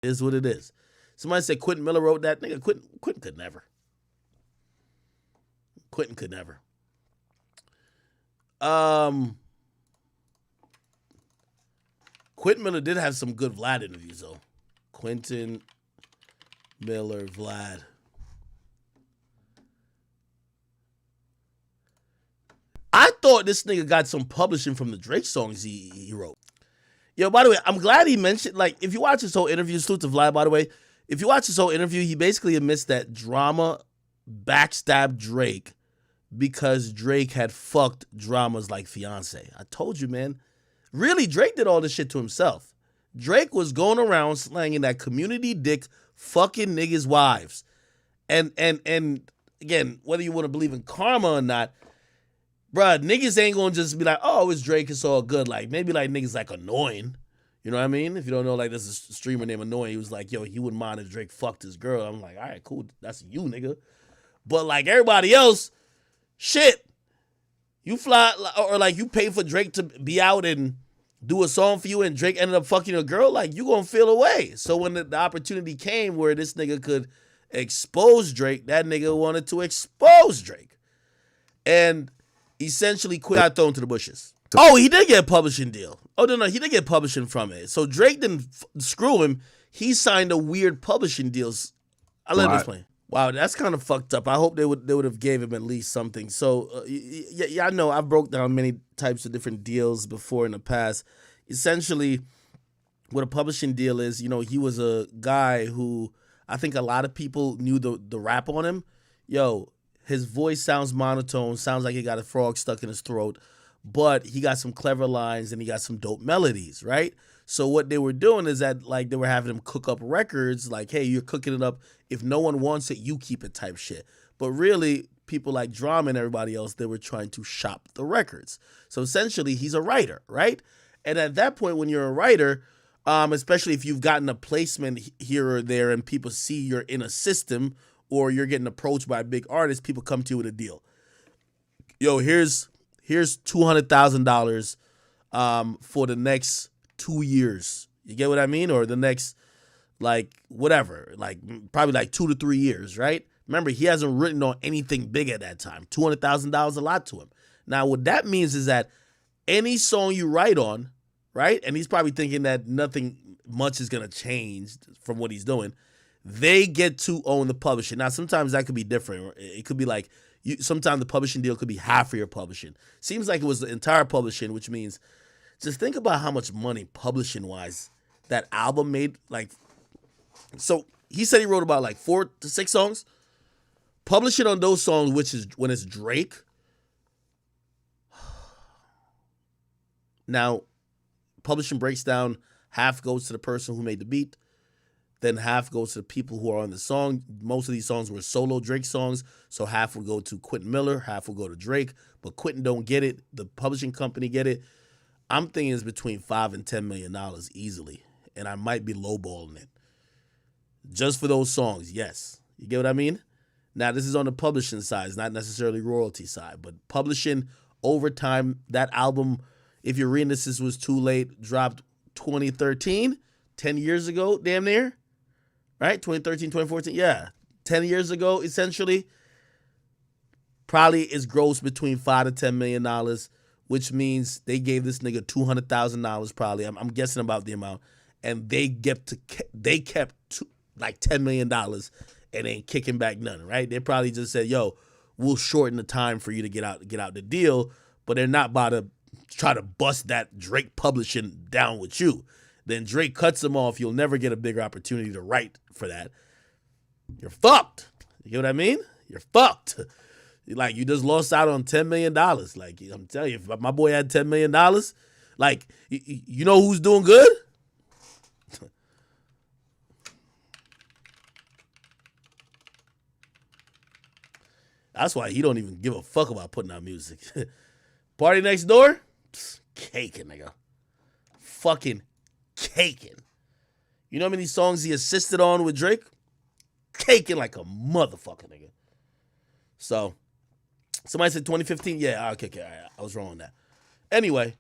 It is what it is. Somebody said Quentin Miller wrote that. Nigga, Quentin could never. Quentin could never. Quentin Miller did have some good Vlad interviews, though. Quentin Miller, Vlad. I thought this nigga got some publishing from the Drake songs he wrote. Yo, by the way, I'm glad he mentioned, like, if you watch his whole interview, salute to Vlad, by the way, if you watch his whole interview, he basically admits that Drama backstabbed Drake because Drake had fucked Drama's, like, fiance. I told you, man. Really, Drake did all this shit to himself. Drake was going around slanging that community dick fucking niggas' wives. And again, whether you want to believe in karma or not, bruh, niggas ain't gonna just be like, oh, it's Drake, it's all good. Like, maybe like niggas like Annoying. You know what I mean? If you don't know, like, there's a streamer named Annoying. He was like, yo, he wouldn't mind if Drake fucked his girl. I'm like, all right, cool. That's you, nigga. But like everybody else, shit. You fly, or like you pay for Drake to be out and do a song for you and Drake ended up fucking a girl, like you gonna feel away. So when the opportunity came where this nigga could expose Drake, that nigga wanted to expose Drake. And essentially got thrown to the bushes. Oh, he did get a publishing deal. Oh, no, he did get publishing from it. So Drake didn't screw him. He signed a weird publishing deals. I'll let him explain. Wow, that's kind of fucked up. I hope they would have gave him at least something. So, yeah, I know I've broke down many types of different deals before in the past. Essentially, what a publishing deal is, you know, he was a guy who I think a lot of people knew the rap on him. Yo, his voice sounds monotone, sounds like he got a frog stuck in his throat, but he got some clever lines and he got some dope melodies, right? So what they were doing is that, like, they were having him cook up records, like, hey, you're cooking it up. If no one wants it, you keep it type shit. But really, people like Drama and everybody else, they were trying to shop the records. So essentially, he's a writer, right? And at that point, when you're a writer, especially if you've gotten a placement here or there and people see you're in a system or you're getting approached by a big artist, people come to you with a deal. Yo, here's $200,000 for the next 2 years. You get what I mean? Or the next, like, whatever, like probably like 2 to 3 years, right? Remember, he hasn't written on anything big at that time. $200,000 a lot to him. Now, what that means is that any song you write on, right? And he's probably thinking that nothing much is going to change from what he's doing. They get to own the publishing. Now, sometimes that could be different. It could be like, sometimes the publishing deal could be half of your publishing. Seems like it was the entire publishing, which means just think about how much money publishing-wise that album made. Like, so he said he wrote about like 4 to 6 songs. Publishing on those songs, which is when it's Drake. Now, publishing breaks down, half goes to the person who made the beat, then half goes to the people who are on the song. Most of these songs were solo Drake songs, so half would go to Quentin Miller, half would go to Drake, but Quentin don't get it. The publishing company get it. I'm thinking it's between $5 and $10 million easily, and I might be lowballing it. Just for those songs, yes. You get what I mean? Now, this is on the publishing side, it's not necessarily royalty side, but publishing over time, that album, if you're reading this was too late, dropped 2013, 10 years ago, damn near, right? 2013, 2014, yeah. 10 years ago, essentially, probably is gross between $5 to $10 million, which means they gave this nigga $200,000 probably. I'm guessing about the amount, and they kept like $10 million and ain't kicking back none, right? They probably just said, yo, we'll shorten the time for you to get out the deal, but they're not about to try to bust that Drake publishing down with you. Then Drake cuts them off. You'll never get a bigger opportunity to write for that. You're fucked. You get what I mean? You're fucked. Like, you just lost out on $10 million. Like, I'm telling you, if my boy had $10 million, like, you know who's doing good? That's why he don't even give a fuck about putting out music. Party Next Door? Psst, caking, nigga. Fucking caking. You know how many songs he assisted on with Drake? Caking like a motherfucker, nigga. So, somebody said 2015? Yeah, okay, I was wrong on that. Anyway,